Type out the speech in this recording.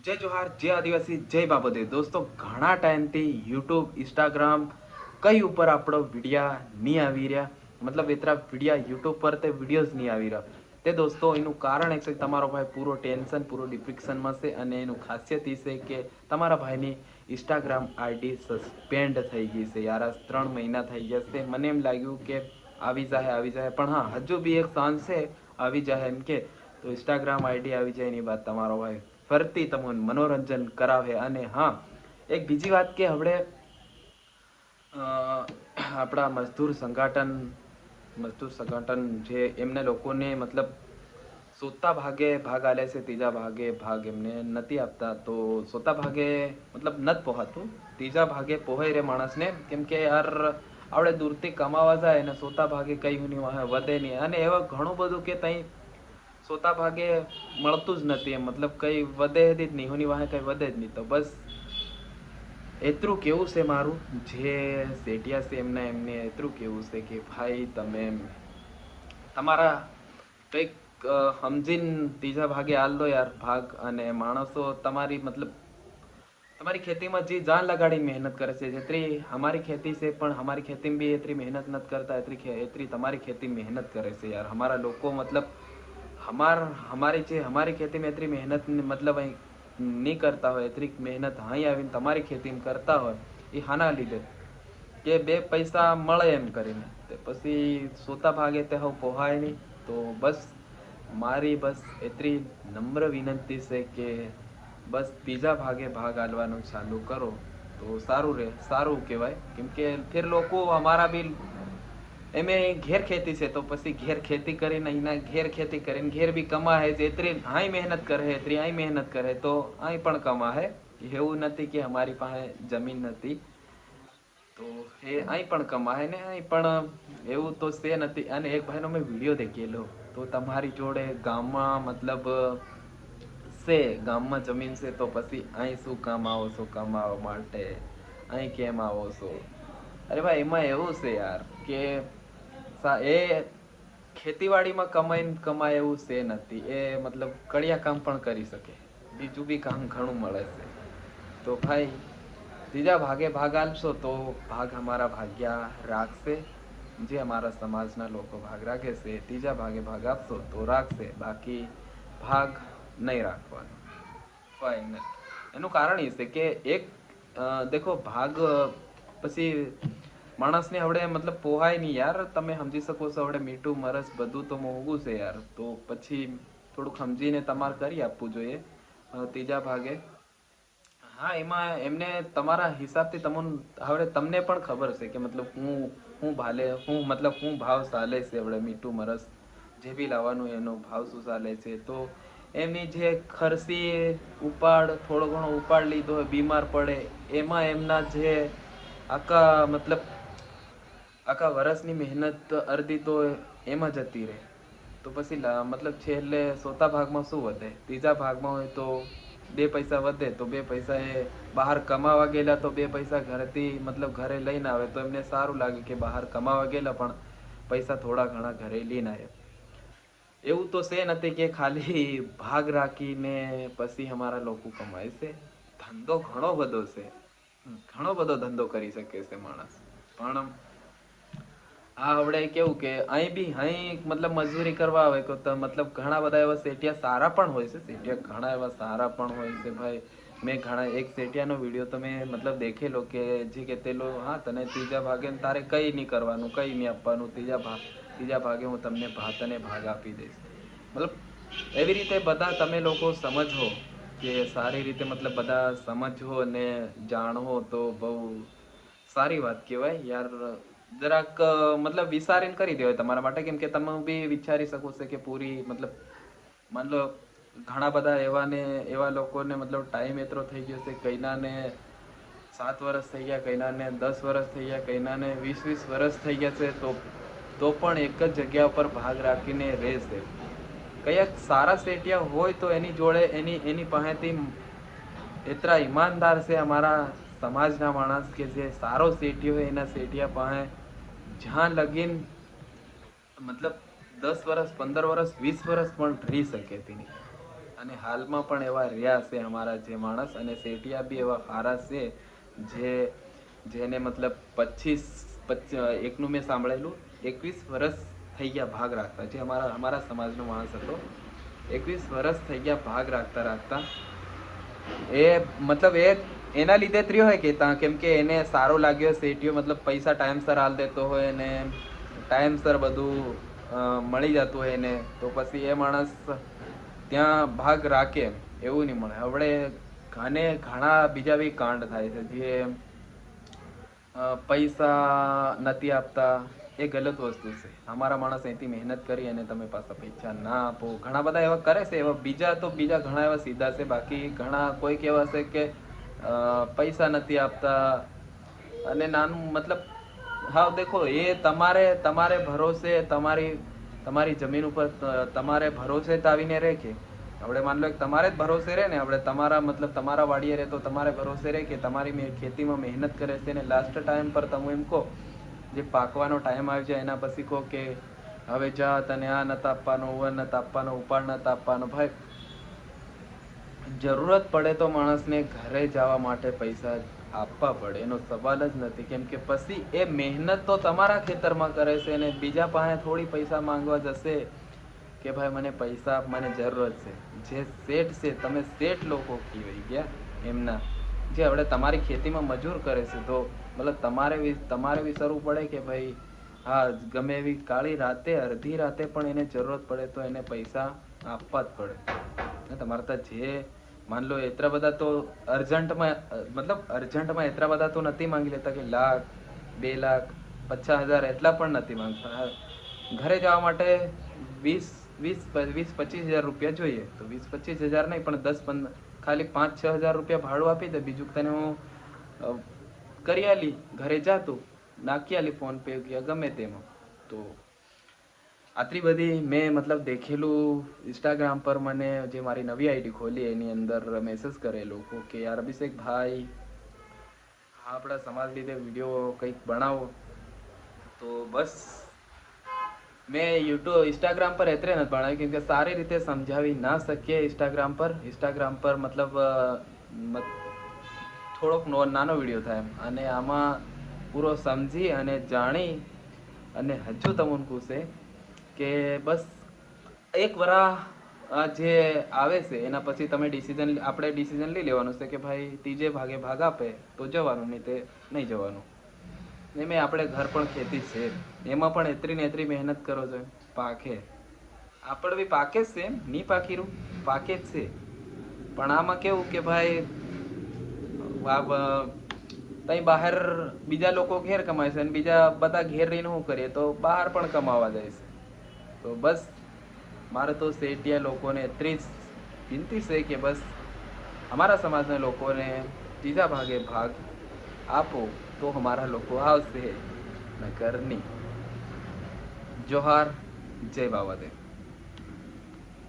જય જોહાર, જય આદિવાસી, જય બાબતે દોસ્તો. ઘણા ટાઈમથી યુટ્યુબ, ઇન્સ્ટાગ્રામ કઈ ઉપર આપણો વિડીયા નહીં આવી રહ્યા, મતલબ એતરા વિડીયા યુટ્યુબ પર તે વિડીયોઝ નહીં આવી રહ્યા. તે દોસ્તો એનું કારણ છે તમારો ભાઈ પૂરો ટેન્શન, પૂરો ડિપ્રેશનમાં છે. અને એનું ખાસિયત એ છે કે તમારા ભાઈની ઇન્સ્ટાગ્રામ આઈડી સસ્પેન્ડ થઈ ગઈ છે યાર. 3 મહિના થઈ ગયા છે. મને એમ લાગ્યું કે આવી જાય, પણ હા, હજુ બી એક ચાન્સ છે આવી જાય એમ કે. તો ઇન્સ્ટાગ્રામ આઈડી આવી જાય એની વાત તમારો ભાઈ ફરતી તમને મનોરંજન કરાવે. અને હા, એક બીજી વાત કે હવે આપણા મજદૂર સંગઠન જે એમને લોકોને મતલબ સોતા ભાગે ભાગ આલે છે, ત્રીજા ભાગે ભાગ એમને નથી આપતા. તો સોતા ભાગે મતલબ નથી પોહાતું, ત્રીજા ભાગે પોહાય રે માણસને. કેમ કે યાર આપણે દૂરથી કમાવા જાય અને સોતા ભાગે કઈ નહીં વધે નહીં. અને એવા ઘણું બધું કે તઈ સોતા ભાગે મળતું જ નથી એમ, મતલબ કઈ વધે જ નહીં, હોની વાહે કઈ વધે જ નહીં. તો બસ એટલું કેવું છે મારું, જે સેટિયા છે એમને એટલું કેવું છે કે ભાઈ તમે તમારા કંઈક સમજીને ત્રીજા ભાગે હાલ દો યાર ભાગ. અને માણસો તમારી મતલબ તમારી ખેતીમાં જે જાન લગાડીને મહેનત કરે છે, જેટલી અમારી ખેતી છે પણ અમારી ખેતીમાં બી એટલી મહેનત નથી કરતા એટલી તમારી ખેતી મહેનત કરે છે યાર. અમારા લોકો મતલબ અમારી ખેતીમાં એટલી મહેનત મતલબ અહીં નહીં કરતા હોય, એટલી મહેનત અહીં આવીને તમારી ખેતીમાં કરતા હોય. એ હાના લીધે કે 2 પૈસા મળે એમ કરીને તે પછી સોતા ભાગે તે હવે પોહાય નહીં. તો બસ મારી એટલી નમ્ર વિનંતી છે કે બસ ત્રીજા ભાગે ભાગ આલવાનું ચાલુ કરો તો સારું કહેવાય. કેમ કે ફિર લોકો અમારા બી એમે ઘેર ખેતી છે, તો પછી ઘેર ખેતી કરીને અહીંના ઘેર ખેતી કરીને ઘેર બી કમાય છે. એટલી અહીં મહેનત કરે, એટલી અહીં મહેનત કરે તો અહીં પણ કમાય. એવું નથી કે અમારી પાસે જમીન નથી, તો એ અહીં પણ કમાય ને અહીં પણ એવું તો છે નથી. અને એક ભાઈનો મેં વિડીયો દેખેલો, તો તમારી જોડે ગામમાં મતલબ છે, ગામમાં જમીન છે, તો પછી અહીં શું કામ આવો છો કમાવા માટે, અહીં કેમ આવો છો? અરે ભાઈ એમાં એવું છે યાર કે એ ખેતીવાડીમાં કમાય એવું છે નથી. એ મતલબ કડિયા કામ પણ કરી શકે, બીજું બી કામ ઘણું મળે છે. તો ભાઈ ત્રીજા ભાગે ભાગ આલશો તો ભાગ અમારા ભાગ્યા રાખશે, જે અમારા સમાજના લોકો ભાગ રાખે છે. ત્રીજા ભાગે ભાગ આપશો તો રાખશે, બાકી ભાગ નહીં રાખવાનો. ફાઇનલ એનું કારણ એ છે કે એક દેખો ભાગ પછી માણસને હવે મતલબ પોહાય નહીં યાર. તમે સમજી શકો છો હવે મીઠું મરચ બધું તો મોંઘું છે યાર. તો પછી થોડુંક સમજીને તમારે કરી આપવું જોઈએ ત્રીજા ભાગે. હા, એમાં એમને તમારા હિસાબથી તમને પણ ખબર છે કે મતલબ હું ભાવ ચાલે છે હવે મીઠું મરચ જે બી લાવવાનું એનો ભાવ શું ચાલે છે. તો એમની જે ખર્ચી થોડો ઘણો ઉપાડ લીધો હોય, બીમાર પડે, એમાં એમના જે આખા વર્ષની મહેનત અડધી તો એમાં જતી રહે. તો પછી મતલબ છેલ્લે ચોથા ભાગમાં શું વધે? ત્રીજા ભાગમાં હોય તો 2 પૈસા વધે, તો 2 પૈસા એ બહાર કમાવા ગયેલા તો 2 પૈસા ઘરેથી મતલબ ઘરે લઈને આવે તો એમને સારું લાગે કે બહાર કમાવા ગયેલા પણ પૈસા થોડા ઘણા ઘરે લઈને આવ્યા. એવું તો છે નથી કે ખાલી ભાગ રાખીને પછી અમારા લોકો કમાય છે. ધંધો ઘણો બધો છે, ઘણો બધો ધંધો કરી શકે છે માણસ. પણ હા, હવે કેવું કે અહીં મતલબ મજૂરી કરવા આવે તો મતલબ ઘણા બધા એવા સેટિયા સારા પણ હોય છે. સેટિયા ઘણા એવા સારા પણ હોય છે ભાઈ. મેં એક સેટિયાનો વિડીયો તો મેં મતલબ દેખેલો કે જે કહેતેલો, હા તને ત્રીજા ભાગે તારે કઈ નહીં કરવાનું, કઈ નહીં આપવાનું, ત્રીજા ભાગે હું તમને ભાગ આપી દઈશ. મતલબ એવી રીતે બધા તમે લોકો સમજો કે સારી રીતે મતલબ બધા સમજો અને જાણો તો બહુ સારી વાત કહેવાય યાર. જરાક મતલબ વિચારીને કરી દેવાય તમારા માટે. કેમ કે તમે બી વિચારી શકો છો કે પૂરી મતલબ ઘણા બધા એવા લોકોને મતલબ ટાઈમ એટલો થઈ ગયો છે, કઈનાને 7 વર્ષ થઈ ગયા, કઈનાને 10 વર્ષ થઈ ગયા, કઈનાને 20 વર્ષ થઈ ગયા છે, તો પણ એક જ જગ્યા પર ભાગ રાખીને રહેશે. કયાક સારા સેટિયા હોય તો એની જોડે એની પાસેથી એટલા ઈમાનદાર છે અમારા સમાજના માણસ કે જે સારો સેટિયો હોય એના સેટિયા પાસે જ્યાં લગીન મતલબ 10 વર્ષ, 15 વર્ષ, 20 વર્ષ પણ રહી શકે તેની. અને હાલમાં પણ એવા રહ્યા છે અમારા જે માણસ, અને શેઠિયા બી એવા સારા છે જેને મતલબ 25 એકનું મેં સાંભળેલું 21 વર્ષ થઈ ગયા ભાગ રાખતા, જે અમારા સમાજનો માણસ હતો. 21 વર્ષ થઈ ગયા ભાગ રાખતા એ મતલબ એના લીધે જ રહ્યો હોય કે કેમ કે એને સારો લાગ્યો શેઠિયો, મતલબ પૈસા ટાઈમસર હાલ દેતો હોય ને ટાઈમસર બધું મળી જતું હોય એને, તો પછી એ માણસ ત્યાં ભાગ રાખે. એવું નહીં મળે. હવે ઘણા બીજા બી કાંડ થાય છે, જે પૈસા નથી આપતા. એ ગલત વસ્તુ છે. અમારા માણસ અહીંથી મહેનત કરી અને તમે પાછા પૈસા ના આપો. ઘણા બધા એવા કરે છે, એવા બીજા ઘણા એવા સીધા છે. બાકી ઘણા કોઈક એવા છે કે પૈસા નથી આપતા અને નાનું મતલબ હા દેખો, એ તમારે ભરોસે તમારી જમીન ઉપર તમારે ભરોસે જ આવીને રહે કે આપણે માન લો તમારે જ ભરોસે રહે ને, આપણે તમારા વાડીએ રહે તો તમારે ભરોસે રહે કે તમારી ખેતીમાં મહેનત કરે છે ને લાસ્ટ ટાઈમ પર તમે એમ કહો, જે પાકવાનો ટાઈમ આવી જાય એના પછી કહો કે હવે જા, તને આ નથી આપવાનો, ઓવર નથી આપવાનો, ઉપાડ નથી આપવાનો. ભાઈ જરૂરત પડે તો માણસને ઘરે જવા માટે પૈસા આપવા પડે, એનો સવાલ જ નથી. કેમ કે પછી એ મહેનત તો તમારા ખેતરમાં કરે છે ને બીજા પાસે થોડી પૈસા માંગવા જશે કે ભાઈ મને પૈસા આપ, મને જરૂરત છે. જે શેઠ છે, તમે શેઠ લોકો કહેવાય ગયા એમના, જે હવે તમારી ખેતીમાં મજૂર કરે છે, તો મતલબ તમારે વિચારવું પડે કે ભાઈ હા, ગમે એવી કાળી રાતે અડધી રાતે પણ એને જરૂરત પડે તો એને પૈસા આપવા જ પડે. તમારે તો જે માન લો એટલા બધા તો અર્જન્ટમાં એટલા બધા તો નથી માંગી લેતા કે 1 લાખ 2 લાખ 50,000 એટલા પણ નથી માંગતા. ઘરે જવા માટે 20-25,000 રૂપિયા જોઈએ, તો 20-25,000 નહીં પણ 10-15 ખાલી 5-6,000 રૂપિયા ભાડું આપી દે, બીજું તને હું કરી આલી, ઘરે જાતું નાખી આલી ફોન પે કે ગમે તેમાં. તો આટલી બધી મેં મતલબ દેખેલું. ઇન્સ્ટાગ્રામ પર મને જે મારી નવી આઈડી ખોલી એની અંદર મેસેજ કરે લોકો કે યાર અભિષેક ભાઈ, આપણા સમાજ લીધે વિડીયો કંઈક બનાવો. તો બસ મેં ઇન્સ્ટાગ્રામ પર એટલે નથી બનાવ્યું કેમ કે સારી રીતે સમજાવી ના શકીએ. ઇન્સ્ટાગ્રામ પર મતલબ થોડોક નાનો વિડીયો થાય અને આમાં પૂરો સમજી અને જાણી અને હજુ તમને પૂછે કે બસ એક વરા જે આવે છે એના પછી તમે આપણે ડિસિઝન લઈ લેવાનું છે કે ભાઈ ત્રીજે ભાગે ભાગ આપે તો જવાનું, નહીં તે નહીં જવાનું. મેં આપણે ઘર પણ ખેતી છે, એમાં પણ એટલી મહેનત કરો છો, પાકે આપણે બી પાકે જ છે, નહીં પાકીરું પાકે જ છે. પણ આમાં કેવું કે ભાઈ તઈ બહાર બીજા લોકો ઘેર કમાય છે અને બીજા બધા ઘેર રહીને શું કરીએ તો બહાર પણ કમાવા જાય છે. તો બસ મારે તો શેઠિયા લોકોને એટલી જ વિનંતી છે કે બસ અમારા સમાજના લોકોને ત્રીજા ભાગે ભાગ આપો તો અમારા લોકો આવશે, નકર નહીં. જોહાર, જય બાવાદેવ.